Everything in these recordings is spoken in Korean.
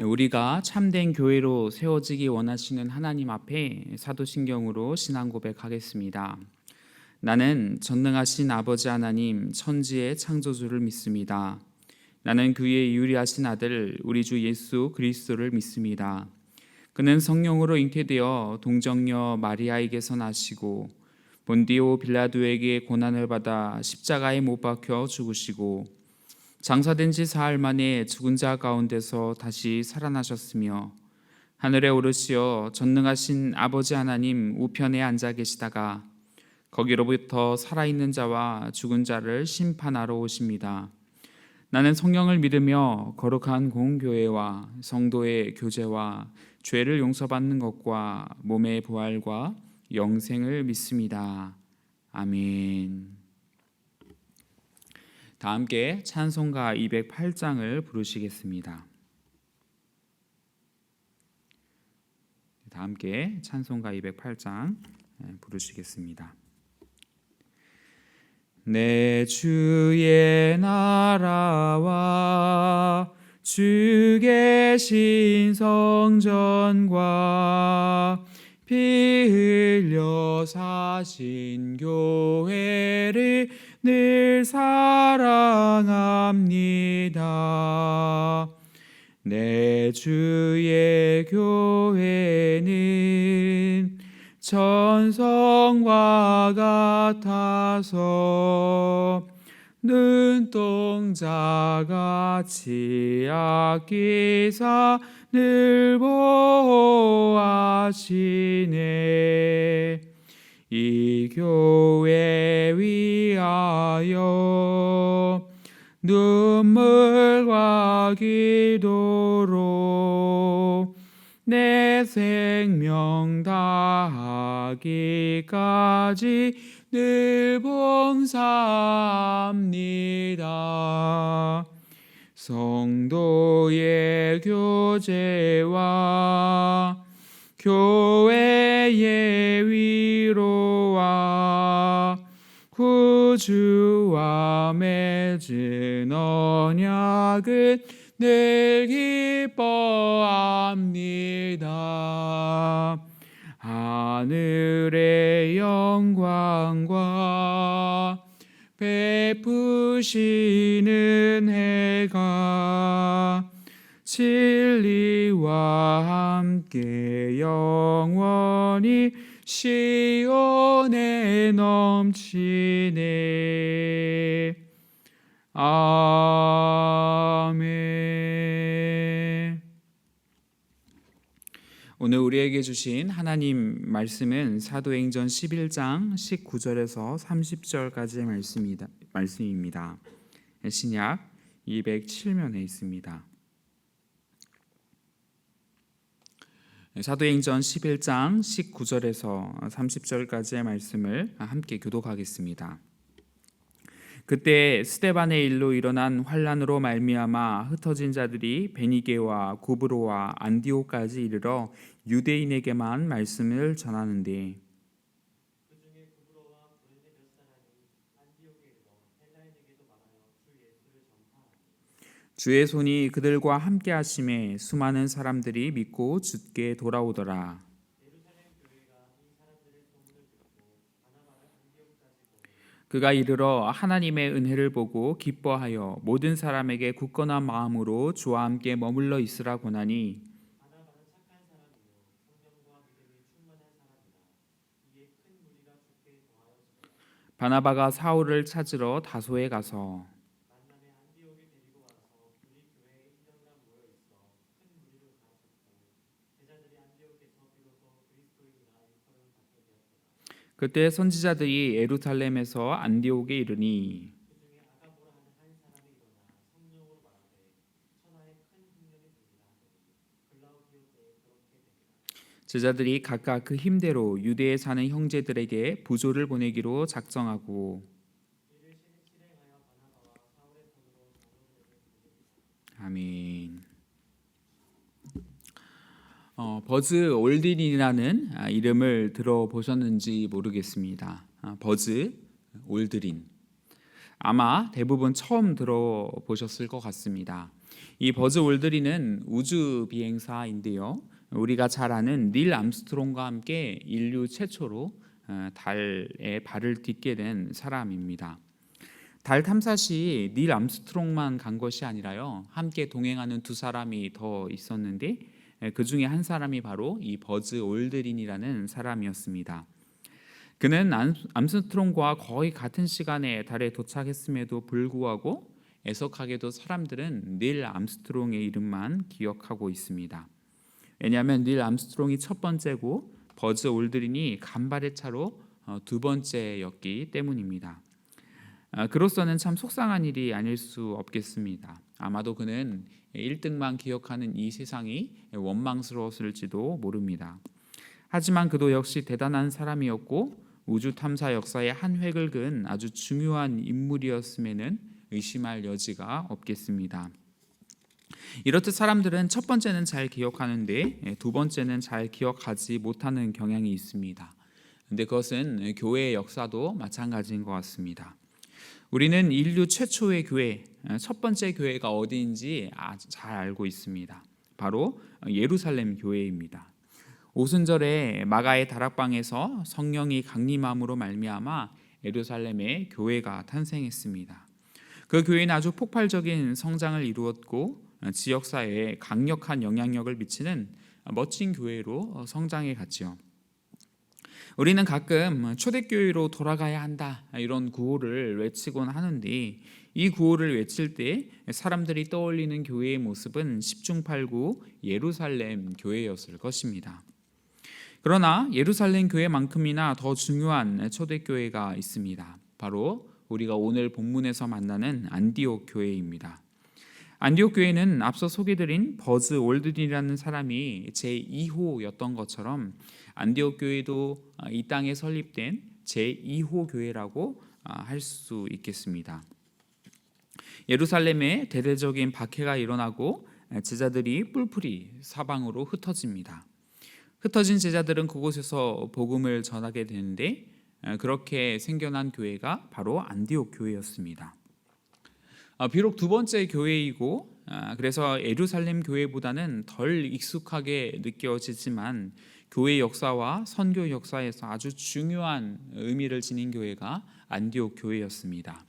우리가 참된 교회로 세워지기 원하시는 하나님 앞에 사도신경으로 신앙 고백하겠습니다. 나는 전능하신 아버지 하나님 천지의 창조주를 믿습니다. 나는 그의 유일하신 아들 우리 주 예수 그리스도를 믿습니다. 그는 성령으로 잉태되어 동정녀 마리아에게서 나시고 본디오 빌라도에게 고난을 받아 십자가에 못 박혀 죽으시고 장사된 지 사흘 만에 죽은 자 가운데서 다시 살아나셨으며 하늘에 오르시어 전능하신 아버지 하나님 우편에 앉아 계시다가 거기로부터 살아있는 자와 죽은 자를 심판하러 오십니다. 나는 성령을 믿으며 거룩한 공교회와 성도의 교제와 죄를 용서받는 것과 몸의 부활과 영생을 믿습니다. 아멘. 다 함께 찬송가 208장을 부르시겠습니다. 다 함께 찬송가 208장 부르시겠습니다. 내 주의 나라와 주 계신 성전과 피 흘려 사신 교회를 늘 사랑합니다. 내 주의 교회는 천성과 같아서 눈동자같이 아끼사 늘 보호하시네. 이 교회 위하여 눈물과 기도로 내 생명 다하기까지 늘 봉사합니다. 성도의 교제와 교회의 위로와 구주와 맺은 언약은 늘 기뻐합니다. 하늘의 영광과 베푸시는 해가 진리와 함께 영원히 시온에 넘치네. 아멘. 오늘 우리에게 주신 하나님 말씀은 사도행전 11장 19절에서 30절까지의 말씀입니다. 신약 207면에 있습니다. 사도행전 11장 19절에서 30절까지의 말씀을 함께 교독하겠습니다. 그때 스데반의 일로 일어난 환란으로 말미암아 흩어진 자들이 베니게와 구브로와 안디오까지 이르러 유대인에게만 말씀을 전하는데 그중에 구브로와 브레네 몇 사람이 안디옥에 이르러 헬라인에게도 말하여 주 예수를 전파하니 주의 손이 그들과 함께 하심에 수많은 사람들이 믿고 주께 돌아오더라. 예루살렘 교회가 이 사람들의 소문을 듣고 바나바를 안디옥까지 보내 그가 이르러 하나님의 은혜를 보고 기뻐하여 모든 사람에게 굳건한 마음으로 주와 함께 머물러 있으라 권하니 바나바는 착한 사람이요 성령과 믿음이 충만한 사람이라 이에 큰 무리가 주께 더하여지더라. 바나바가 사울을 찾으러 다소에 가서 만남에 안디옥에 데리고 와서 우리 교회에 1년간 모여 있어 큰 무리를 가르쳤고 제자들이 안디옥에서 비로소 그리스도인이라 일컬음을 받게 되었더라. 그때 선지자들이 예루살렘에서 안디옥에 이르니 그중에 아가보라 하는 한 사람이 일어나 성령으로 말하되 천하에 큰 흉년이 되리라 하더니 글라우디오 때에 그렇게 되니라. 제자들이 각각 그 힘대로 유대에 사는 형제들에게 부조를 보내기로 작정하고 이를 실행하여 바나바와 사울의 손으로 장로들에게 보내니라. 아멘. 버즈 올드린이라는 이름을 들어보셨는지 모르겠습니다. 버즈 올드린 아마 대부분 처음 들어보셨을 것 같습니다. 이 버즈 올드린은 우주 비행사인데요. 우리가 잘 아는 닐 암스트롱과 함께 인류 최초로 달에 발을 딛게 된 사람입니다. 달 탐사 시 닐 암스트롱만 간 것이 아니라요. 함께 동행하는 두 사람이 더 있었는데 그 중에 한 사람이 바로 이 버즈 올드린이라는 사람이었습니다. 그는 암스트롱과 거의 같은 시간에 달에 도착했음에도 불구하고 애석하게도 사람들은 닐 암스트롱의 이름만 기억하고 있습니다. 왜냐하면 닐 암스트롱이 첫 번째고 버즈 올드린이 간발의 차로 두 번째였기 때문입니다. 그로서는 참 속상한 일이 아닐 수 없겠습니다. 아마도 그는 1등만 기억하는 이 세상이 원망스러웠을지도 모릅니다. 하지만 그도 역시 대단한 사람이었고 우주 탐사 역사의 한 획을 그은 아주 중요한 인물이었음에는 의심할 여지가 없겠습니다. 이렇듯 사람들은 첫 번째는 잘 기억하는데 두 번째는 잘 기억하지 못하는 경향이 있습니다. 근데 그것은 교회의 역사도 마찬가지인 것 같습니다. 우리는 인류 최초의 교회, 첫 번째 교회가 어디인지 아주 잘 알고 있습니다. 바로 예루살렘 교회입니다. 오순절에 마가의 다락방에서 성령이 강림함으로 말미암아 예루살렘에 교회가 탄생했습니다. 그 교회는 아주 폭발적인 성장을 이루었고 지역사회에 강력한 영향력을 미치는 멋진 교회로 성장해 갔지요. 우리는 가끔 초대교회로 돌아가야 한다 이런 구호를 외치곤 하는데 이 구호를 외칠 때 사람들이 떠올리는 교회의 모습은 10중8구 예루살렘 교회였을 것입니다. 그러나 예루살렘 교회만큼이나 더 중요한 초대교회가 있습니다. 바로 우리가 오늘 본문에서 만나는 안디옥 교회입니다. 안디옥 교회는 앞서 소개드린 버즈 올드린이라는 사람이 제2호였던 것처럼 안디옥 교회도 이 땅에 설립된 제2호 교회라고 할 수 있겠습니다. 예루살렘에 대대적인 박해가 일어나고 제자들이 뿔뿔이 사방으로 흩어집니다. 흩어진 제자들은 그곳에서 복음을 전하게 되는데 그렇게 생겨난 교회가 바로 안디옥 교회였습니다. 비록 두 번째 교회이고 그래서 예루살렘 교회보다는 덜 익숙하게 느껴지지만 교회 역사와 선교 역사에서 아주 중요한 의미를 지닌 교회가 안디옥 교회였습니다.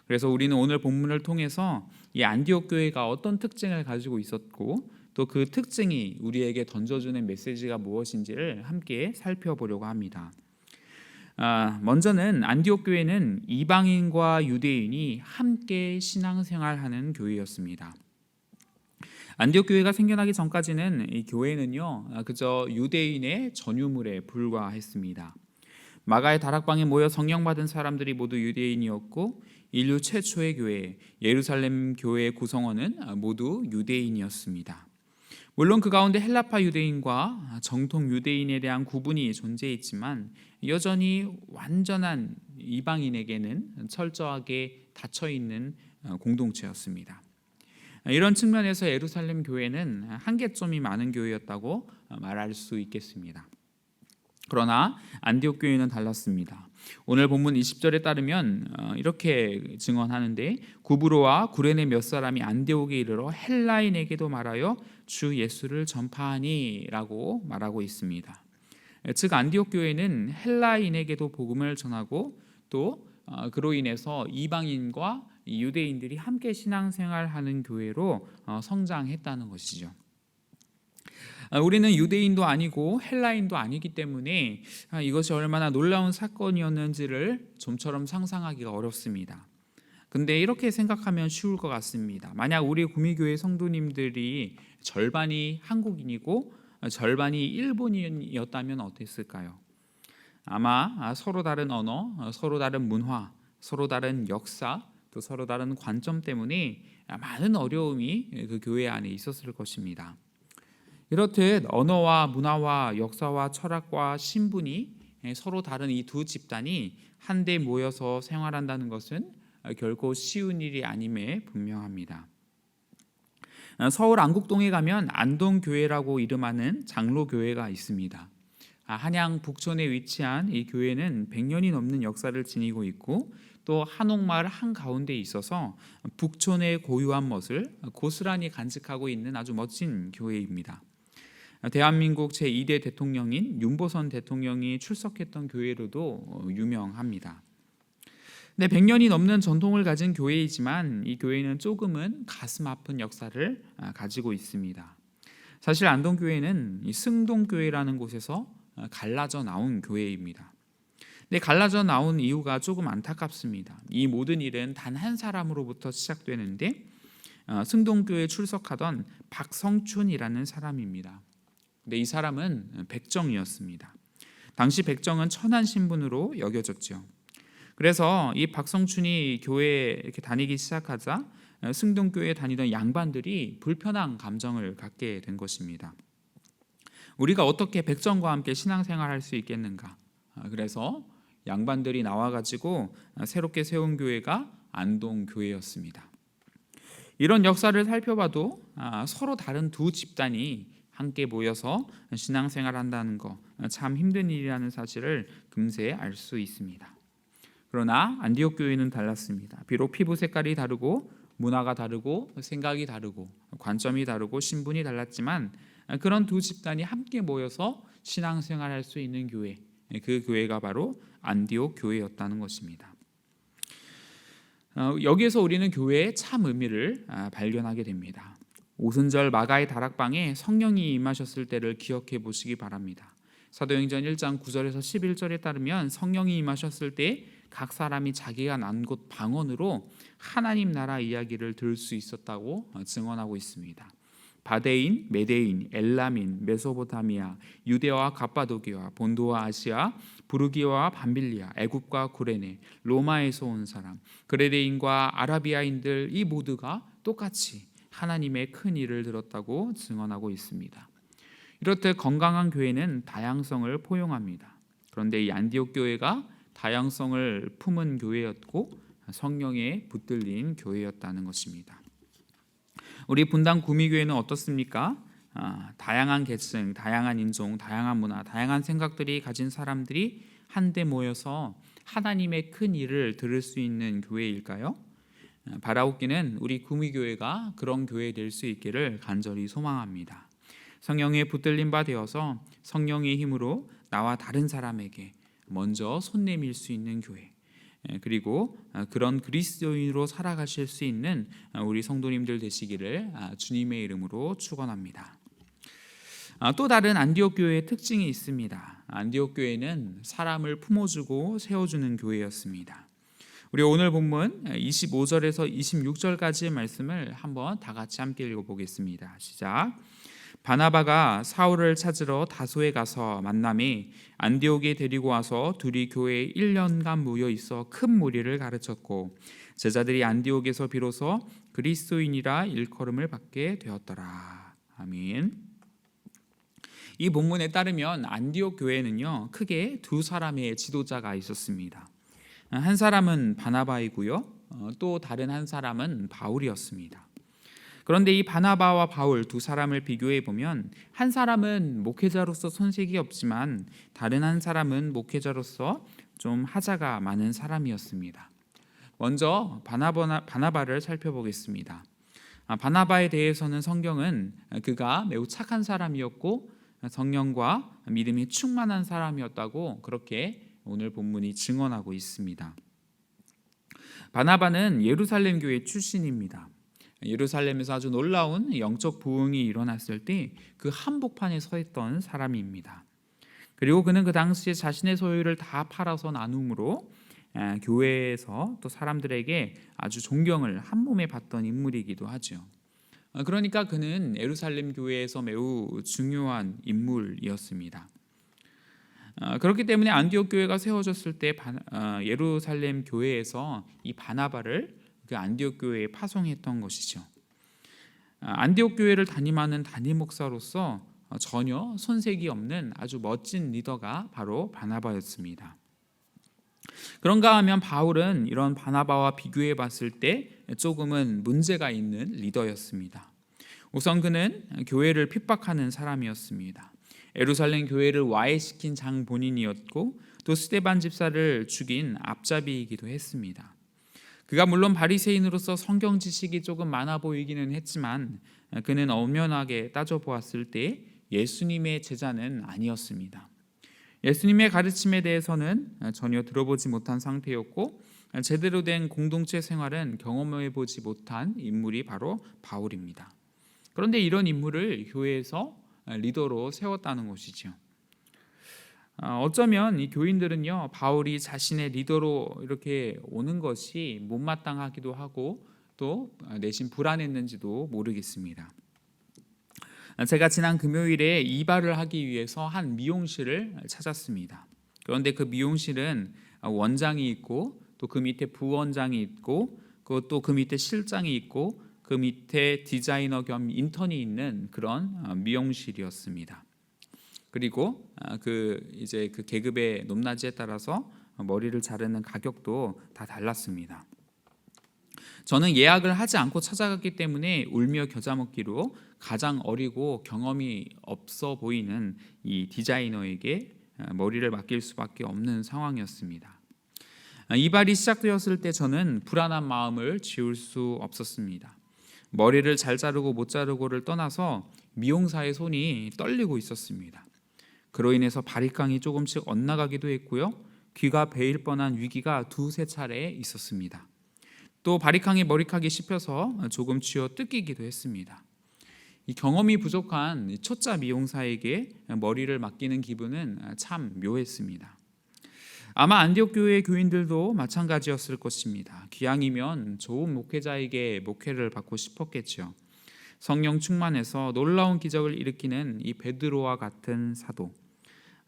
그래서 우리는 오늘 본문을 통해서 이 안디옥 교회가 어떤 특징을 가지고 있었고 또 그 특징이 우리에게 던져주는 메시지가 무엇인지를 함께 살펴보려고 합니다. 먼저는 안디옥 교회는 이방인과 유대인이 함께 신앙생활하는 교회였습니다. 안디옥 교회가 생겨나기 전까지는 이 교회는요 그저 유대인의 전유물에 불과했습니다. 마가의 다락방에 모여 성령 받은 사람들이 모두 유대인이었고 인류 최초의 교회 예루살렘 교회의 구성원은 모두 유대인이었습니다. 물론 그 가운데 헬라파 유대인과 정통 유대인에 대한 구분이 존재했지만 여전히 완전한 이방인에게는 철저하게 닫혀 있는 공동체였습니다. 이런 측면에서 예루살렘 교회는 한계점이 많은 교회였다고 말할 수 있겠습니다. 그러나 안디옥 교회는 달랐습니다. 오늘 본문 20절에 따르면 이렇게 증언하는데 구브로와 구레네 몇 사람이 안디옥에 이르러 헬라인에게도 말하여 주 예수를 전파하니 라고 말하고 있습니다. 즉 안디옥 교회는 헬라인에게도 복음을 전하고 또 그로 인해서 이방인과 유대인들이 함께 신앙생활하는 교회로 성장했다는 것이죠. 우리는 유대인도 아니고 헬라인도 아니기 때문에 이것이 얼마나 놀라운 사건이었는지를 좀처럼 상상하기가 어렵습니다. 근데 이렇게 생각하면 쉬울 것 같습니다. 만약 우리 구미교회 성도님들이 절반이 한국인이고 절반이 일본인이었다면 어땠을까요? 아마 서로 다른 언어, 서로 다른 문화, 서로 다른 역사, 또 서로 다른 관점 때문에 많은 어려움이 그 교회 안에 있었을 것입니다. 이렇듯 언어와 문화와 역사와 철학과 신분이 서로 다른 이 두 집단이 한데 모여서 생활한다는 것은 결코 쉬운 일이 아님에 분명합니다. 서울 안국동에 가면 안동교회라고 이름하는 장로교회가 있습니다. 한양 북촌에 위치한 이 교회는 100년이 넘는 역사를 지니고 있고 또 한옥마을 한가운데 있어서 북촌의 고유한 멋을 고스란히 간직하고 있는 아주 멋진 교회입니다. 대한민국 제2대 대통령인 윤보선 대통령이 출석했던 교회로도 유명합니다. 네, 100년이 넘는 전통을 가진 교회이지만 이 교회는 조금은 가슴 아픈 역사를 가지고 있습니다. 사실 안동교회는 이 승동교회라는 곳에서 갈라져 나온 교회입니다. 근데 갈라져 나온 이유가 조금 안타깝습니다. 이 모든 일은 단 한 사람으로부터 시작되는데 승동교회에 출석하던 박성춘이라는 사람입니다. 근데 이 사람은 백정이었습니다. 당시 백정은 천한 신분으로 여겨졌죠. 그래서 이 박성춘이 교회에 이렇게 다니기 시작하자 승동교회에 다니던 양반들이 불편한 감정을 갖게 된 것입니다. 우리가 어떻게 백정과 함께 신앙생활할 수 있겠는가? 그래서 양반들이 나와가지고 새롭게 세운 교회가 안동교회였습니다. 이런 역사를 살펴봐도 서로 다른 두 집단이 함께 모여서 신앙생활한다는 거 참 힘든 일이라는 사실을 금세 알 수 있습니다. 그러나 안디옥 교회는 달랐습니다. 비록 피부 색깔이 다르고 문화가 다르고 생각이 다르고 관점이 다르고 신분이 달랐지만 그런 두 집단이 함께 모여서 신앙생활할 수 있는 교회, 그 교회가 바로 안디옥 교회였다는 것입니다. 여기에서 우리는 교회의 참 의미를 발견하게 됩니다. 오순절 마가의 다락방에 성령이 임하셨을 때를 기억해 보시기 바랍니다. 사도행전 1장 9절에서 11절에 따르면 성령이 임하셨을 때 각 사람이 자기가 난 곳 방언으로 하나님 나라 이야기를 들을 수 있었다고 증언하고 있습니다. 바데인, 메데인, 엘라민, 메소포타미아, 유대와 갑바도기와 본도와 아시아, 부르기와 밤빌리아, 애굽과 구레네, 로마에서 온 사람, 그레데인과 아라비아인들 이 모두가 똑같이 하나님의 큰 일을 들었다고 증언하고 있습니다. 이렇듯 건강한 교회는 다양성을 포용합니다. 그런데 이 안디옥 교회가 다양성을 품은 교회였고 성령에 붙들린 교회였다는 것입니다. 우리 분당 구미교회는 어떻습니까? 다양한 계층, 다양한 인종, 다양한 문화, 다양한 생각들이 가진 사람들이 한데 모여서 하나님의 큰 일을 들을 수 있는 교회일까요? 바라옵기는 우리 구미교회가 그런 교회 될 수 있기를 간절히 소망합니다. 성령에 붙들린 바 되어서 성령의 힘으로 나와 다른 사람에게 먼저 손 내밀 수 있는 교회, 그리고 그런 그리스도인으로 살아가실 수 있는 우리 성도님들 되시기를 주님의 이름으로 축원합니다. 또 다른 안디옥 교회의 특징이 있습니다. 안디옥 교회는 사람을 품어주고 세워주는 교회였습니다. 우리 오늘 본문 25절에서 26절까지의 말씀을 한번 다 같이 함께 읽어보겠습니다. 시작. 바나바가 사울을 찾으러 다소에 가서 만남이 안디옥에 데리고 와서 둘이 교회에 1년간 모여 있어 큰 무리를 가르쳤고 제자들이 안디옥에서 비로소 그리스도인이라 일컬음을 받게 되었더라. 아멘. 이 본문에 따르면 안디옥 교회는요 크게 두 사람의 지도자가 있었습니다. 한 사람은 바나바이고요, 또 다른 한 사람은 바울이었습니다. 그런데 이 바나바와 바울 두 사람을 비교해 보면 한 사람은 목회자로서 손색이 없지만 다른 한 사람은 목회자로서 좀 하자가 많은 사람이었습니다. 먼저 바나바를 살펴보겠습니다. 바나바에 대해서는 성경은 그가 매우 착한 사람이었고 성령과 믿음이 충만한 사람이었다고 그렇게 오늘 본문이 증언하고 있습니다. 바나바는 예루살렘 교회 출신입니다. 예루살렘에서 아주 놀라운 영적 부흥이 일어났을 때 그 한복판에 서 있던 사람입니다. 그리고 그는 그 당시에 자신의 소유를 다 팔아서 나눔으로 교회에서 또 사람들에게 아주 존경을 한 몸에 받던 인물이기도 하죠. 그러니까 그는 예루살렘 교회에서 매우 중요한 인물이었습니다. 그렇기 때문에 안디옥 교회가 세워졌을 때 예루살렘 교회에서 이 바나바를 그 안디옥 교회에 파송했던 것이죠. 안디옥 교회를 담임하는 담임 목사로서 전혀 손색이 없는 아주 멋진 리더가 바로 바나바였습니다. 그런가 하면 바울은 이런 바나바와 비교해 봤을 때 조금은 문제가 있는 리더였습니다. 우선 그는 교회를 핍박하는 사람이었습니다. 예루살렘 교회를 와해시킨 장본인이었고 또 스데반 집사를 죽인 앞잡이이기도 했습니다. 그가 물론 바리새인으로서 성경 지식이 조금 많아 보이기는 했지만 그는 엄연하게 따져보았을 때 예수님의 제자는 아니었습니다. 예수님의 가르침에 대해서는 전혀 들어보지 못한 상태였고 제대로 된 공동체 생활은 경험해 보지 못한 인물이 바로 바울입니다. 그런데 이런 인물을 교회에서 리더로 세웠다는 것이죠. 어쩌면 이 교인들은요, 바울이 자신의 리더로 이렇게 오는 것이 못마땅하기도 하고 또 내심 불안했는지도 모르겠습니다. 제가 지난 금요일에 이발을 하기 위해서 한 미용실을 찾았습니다. 그런데 그 미용실은 원장이 있고 또 그 밑에 부원장이 있고 또 그 밑에 실장이 있고 그 밑에 디자이너 겸 인턴이 있는 그런 미용실이었습니다. 그리고 그 계급의 높낮이에 따라서 머리를 자르는 가격도 다 달랐습니다. 저는 예약을 하지 않고 찾아갔기 때문에 울며 겨자 먹기로 가장 어리고 경험이 없어 보이는 이 디자이너에게 머리를 맡길 수밖에 없는 상황이었습니다. 이발이 시작되었을 때 저는 불안한 마음을 지울 수 없었습니다. 머리를 잘 자르고 못 자르고를 떠나서 미용사의 손이 떨리고 있었습니다. 그로 인해서 바리깡이 조금씩 엇나가기도 했고요. 귀가 베일 뻔한 위기가 두세 차례 있었습니다. 또 바리깡이 머리카락이 씹혀서 조금 쥐어 뜯기기도 했습니다. 이 경험이 부족한 초짜 미용사에게 머리를 맡기는 기분은 참 묘했습니다. 아마 안디옥 교회의 교인들도 마찬가지였을 것입니다. 기왕이면 좋은 목회자에게 목회를 받고 싶었겠죠. 성령 충만해서 놀라운 기적을 일으키는 이 베드로와 같은 사도,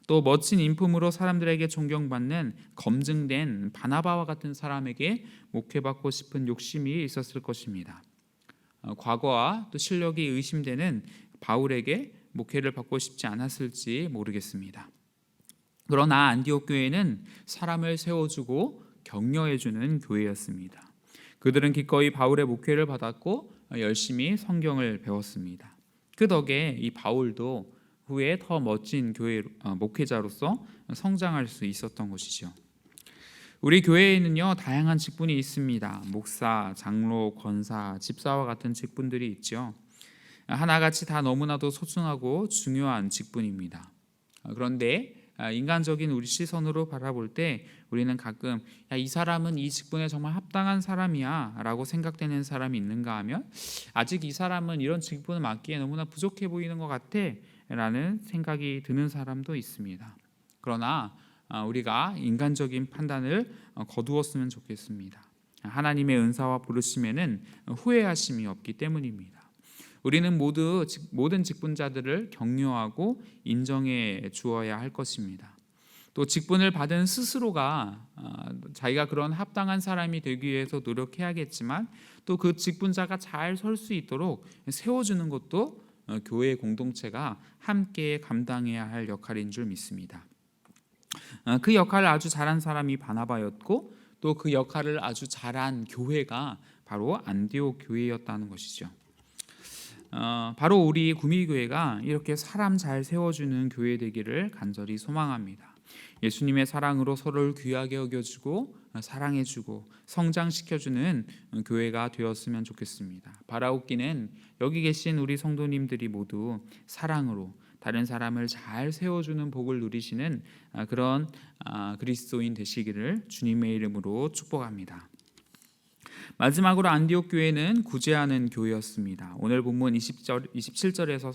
또 멋진 인품으로 사람들에게 존경받는 검증된 바나바와 같은 사람에게 목회받고 싶은 욕심이 있었을 것입니다. 과거와 또 실력이 의심되는 바울에게 목회를 받고 싶지 않았을지 모르겠습니다. 그러나 안디옥 교회는 사람을 세워주고 격려해주는 교회였습니다. 그들은 기꺼이 바울의 목회를 받았고 열심히 성경을 배웠습니다. 그 덕에 이 바울도 후에 더 멋진 교회 목회자로서 성장할 수 있었던 것이죠. 우리 교회에는요, 다양한 직분이 있습니다. 목사, 장로, 권사, 집사와 같은 직분들이 있죠. 하나같이 다 너무나도 소중하고 중요한 직분입니다. 그런데 인간적인 우리 시선으로 바라볼 때 우리는 가끔 이 사람은 이 직분에 정말 합당한 사람이야 라고 생각되는 사람이 있는가 하면 아직 이 사람은 이런 직분을 맡기에 너무나 부족해 보이는 것 같아 라는 생각이 드는 사람도 있습니다. 그러나 우리가 인간적인 판단을 거두었으면 좋겠습니다. 하나님의 은사와 부르심에는 후회하심이 없기 때문입니다. 우리는 모든 직분자들을 격려하고 인정해 주어야 할 것입니다. 또 직분을 받은 스스로가 자기가 그런 합당한 사람이 되기 위해서 노력해야겠지만 또 그 직분자가 잘 설 수 있도록 세워주는 것도 교회 공동체가 함께 감당해야 할 역할인 줄 믿습니다. 그 역할을 아주 잘한 사람이 바나바였고 또 그 역할을 아주 잘한 교회가 바로 안디옥 교회였다는 것이죠. 바로 우리 구미교회가 이렇게 사람 잘 세워주는 교회 되기를 간절히 소망합니다. 예수님의 사랑으로 서로를 귀하게 여겨주고 사랑해주고 성장시켜주는 교회가 되었으면 좋겠습니다. 바라옵기는 여기 계신 우리 성도님들이 모두 사랑으로 다른 사람을 잘 세워주는 복을 누리시는 그런 그리스도인 되시기를 주님의 이름으로 축복합니다. 마지막으로 안디옥 교회는 구제하는 교회였습니다. 오늘 본문 27절에서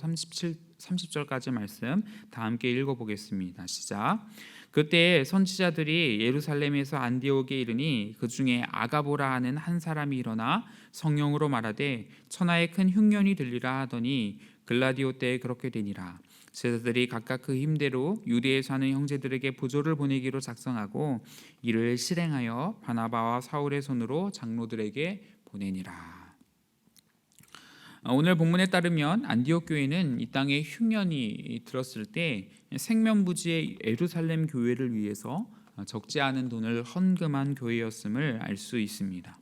30절까지 말씀 다 함께 읽어보겠습니다. 시작. 그때 선지자들이 예루살렘에서 안디옥에 이르니 그 중에 아가보라 하는 한 사람이 일어나 성령으로 말하되 천하에 큰 흉년이 들리라 하더니 글라디오 때에 그렇게 되니라. 제자들이 각각 그 힘대로 유대에 사는 형제들에게 부조를 보내기로 작성하고 이를 실행하여 바나바와 사울의 손으로 장로들에게 보내니라. 오늘 본문에 따르면 안디옥 교회는 이 땅에 흉년이 들었을 때 생면부지의 예루살렘 교회를 위해서 적지 않은 돈을 헌금한 교회였음을 알 수 있습니다.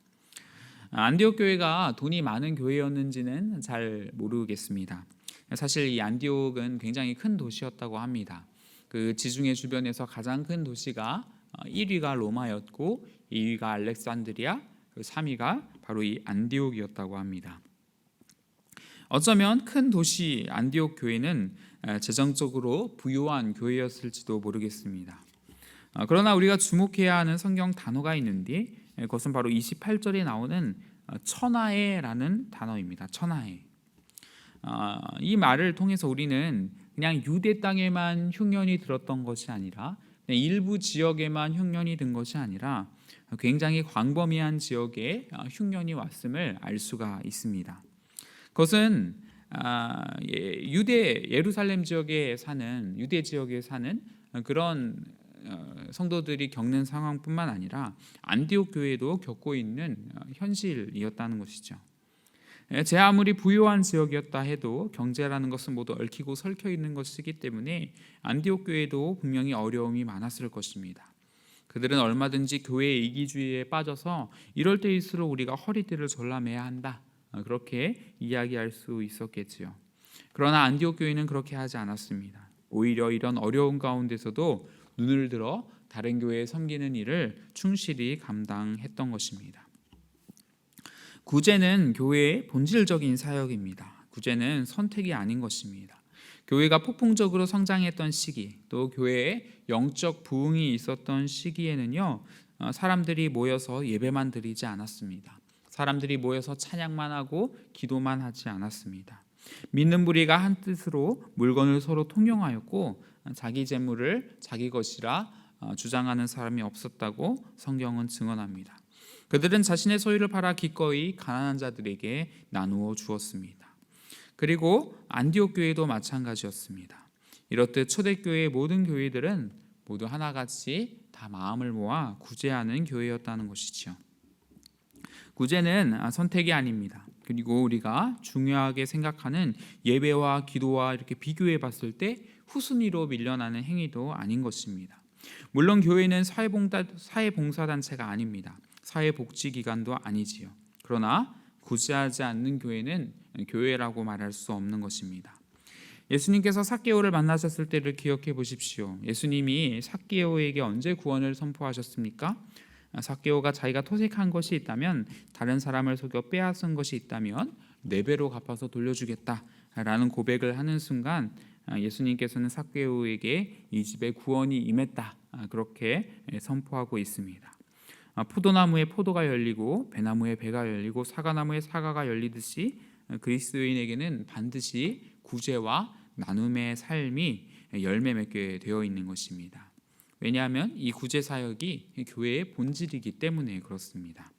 안디옥 교회가 돈이 많은 교회였는지는 잘 모르겠습니다. 사실 이 안디옥은 굉장히 큰 도시였다고 합니다. 그 지중해 주변에서 가장 큰 도시가 1위가 로마였고 2위가 알렉산드리아, 3위가 바로 이 안디옥이었다고 합니다. 어쩌면 큰 도시 안디옥 교회는 재정적으로 부유한 교회였을지도 모르겠습니다. 그러나 우리가 주목해야 하는 성경 단어가 있는데 그것은 바로 28절에 나오는 천하에라는 단어입니다. 천하에. 이 말을 통해서 우리는 그냥 유대 땅에만 흉년이 들었던 것이 아니라 일부 지역에만 흉년이 든 것이 아니라 굉장히 광범위한 지역에 흉년이 왔음을 알 수가 있습니다. 그것은 예루살렘 지역에 사는 유대 지역에 사는 그런 성도들이 겪는 상황뿐만 아니라 안디옥 교회도 겪고 있는 현실이었다는 것이죠. 제 아무리 부유한 지역이었다 해도 경제라는 것은 모두 얽히고 설켜 있는 것이기 때문에 안디옥 교회도 분명히 어려움이 많았을 것입니다. 그들은 얼마든지 교회의 이기주의에 빠져서 이럴 때일수록 우리가 허리띠를 졸라매야 한다, 그렇게 이야기할 수 있었겠지요. 그러나 안디옥 교회는 그렇게 하지 않았습니다. 오히려 이런 어려운 가운데서도 눈을 들어 다른 교회에 섬기는 일을 충실히 감당했던 것입니다. 구제는 교회의 본질적인 사역입니다. 구제는 선택이 아닌 것입니다. 교회가 폭풍적으로 성장했던 시기, 또 교회에 영적 부흥이 있었던 시기에는요, 사람들이 모여서 예배만 드리지 않았습니다. 사람들이 모여서 찬양만 하고 기도만 하지 않았습니다. 믿는 무리가 한 뜻으로 물건을 서로 통용하였고 자기 재물을 자기 것이라 주장하는 사람이 없었다고 성경은 증언합니다. 그들은 자신의 소유를 팔아 기꺼이 가난한 자들에게 나누어 주었습니다. 그리고 안디옥 교회도 마찬가지였습니다. 이렇듯 초대교회의 모든 교회들은 모두 하나같이 다 마음을 모아 구제하는 교회였다는 것이죠. 구제는 선택이 아닙니다. 그리고 우리가 중요하게 생각하는 예배와 기도와 이렇게 비교해 봤을 때 후순위로 밀려나는 행위도 아닌 것입니다. 물론 교회는 사회봉사단체가 아닙니다. 사회복지기관도 아니지요. 그러나 구제하지 않는 교회는 교회라고 말할 수 없는 것입니다. 예수님께서 삭개오를 만나셨을 때를 기억해 보십시오. 예수님이 삭개오에게 언제 구원을 선포하셨습니까? 삭개오가 자기가 토색한 것이 있다면, 다른 사람을 속여 빼앗은 것이 있다면 4배로 갚아서 돌려주겠다라는 고백을 하는 순간 예수님께서는 삭개오에게 이 집에 구원이 임했다, 그렇게 선포하고 있습니다. 포도나무에 포도가 열리고 배나무에 배가 열리고 사과나무에 사과가 열리듯이 그리스도인에게는 반드시 구제와 나눔의 삶이 열매 맺게 되어 있는 것입니다. 왜냐하면 이 구제 사역이 교회의 본질이기 때문에 그렇습니다.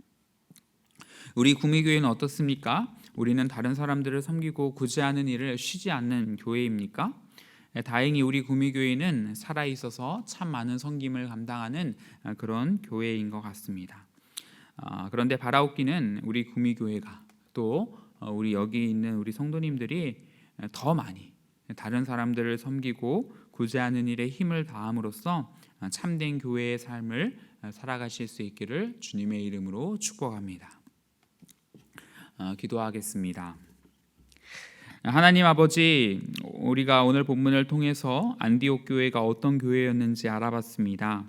우리 구미교회는 어떻습니까? 우리는 다른 사람들을 섬기고 구제하는 일을 쉬지 않는 교회입니까? 다행히 우리 구미교회는 살아있어서 참 많은 섬김을 감당하는 그런 교회인 것 같습니다. 그런데 바라옵기는 우리 구미교회가 또 우리 여기 있는 우리 성도님들이 더 많이 다른 사람들을 섬기고 구제하는 일에 힘을 다함으로써 참된 교회의 삶을 살아가실 수 있기를 주님의 이름으로 축복합니다. 기도하겠습니다. 하나님 아버지, 우리가 오늘 본문을 통해서 안디옥 교회가 어떤 교회였는지 알아봤습니다.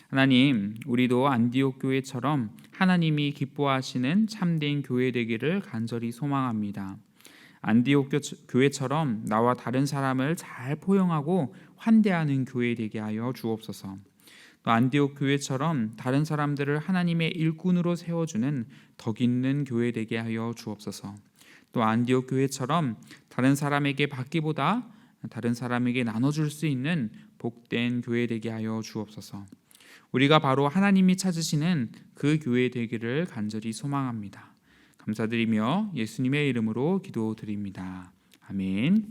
하나님, 우리도 안디옥 교회처럼 하나님이 기뻐하시는 참된 교회 되기를 간절히 소망합니다. 안디옥 교회처럼 나와 다른 사람을 잘 포용하고 환대하는 교회 되게 하여 주옵소서. 또 안디옥 교회처럼 다른 사람들을 하나님의 일꾼으로 세워주는 덕 있는 교회 되게 하여 주옵소서. 또 안디옥 교회처럼 다른 사람에게 받기보다 다른 사람에게 나눠줄 수 있는 복된 교회 되게 하여 주옵소서. 우리가 바로 하나님이 찾으시는 그 교회 되기를 간절히 소망합니다. 감사드리며 예수님의 이름으로 기도드립니다. 아멘.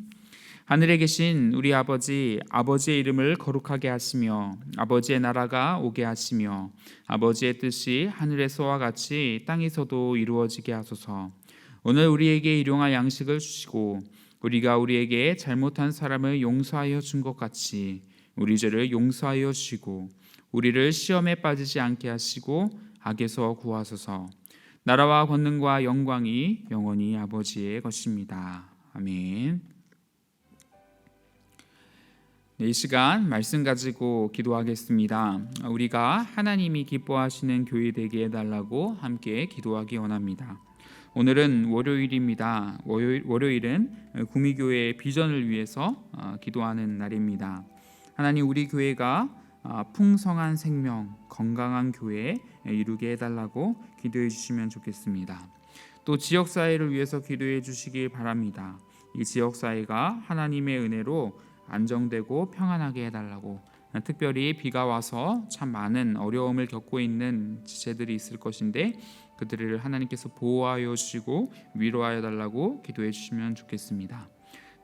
하늘에 계신 우리 아버지, 아버지의 이름을 거룩하게 하시며 아버지의 나라가 오게 하시며 아버지의 뜻이 하늘에서와 같이 땅에서도 이루어지게 하소서. 오늘 우리에게 일용할 양식을 주시고 우리가 우리에게 잘못한 사람을 용서하여 준 것 같이 우리 죄를 용서하여 주시고 우리를 시험에 빠지지 않게 하시고 악에서 구하소서. 나라와 권능과 영광이 영원히 아버지의 것입니다. 아멘. 네, 이 시간 말씀 가지고 기도하겠습니다. 우리가 하나님이 기뻐하시는 교회 되게 해달라고 함께 기도하기 원합니다. 오늘은 월요일입니다. 월요일은 구미교회의 비전을 위해서 기도하는 날입니다. 하나님, 우리 교회가 풍성한 생명, 건강한 교회 이루게 해달라고 기도해 주시면 좋겠습니다. 또 지역사회를 위해서 기도해 주시기 바랍니다. 이 지역사회가 하나님의 은혜로 안정되고 평안하게 해달라고, 특별히 비가 와서 참 많은 어려움을 겪고 있는 지체들이 있을 것인데 그들을 하나님께서 보호하여 주시고 위로하여 달라고 기도해 주시면 좋겠습니다.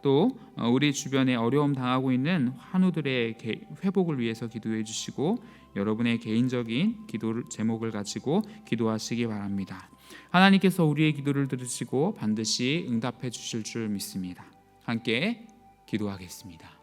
또 우리 주변에 어려움 당하고 있는 환우들의 회복을 위해서 기도해 주시고 여러분의 개인적인 기도 제목을 가지고 기도하시기 바랍니다. 하나님께서 우리의 기도를 들으시고 반드시 응답해 주실 줄 믿습니다. 함께 기도하겠습니다.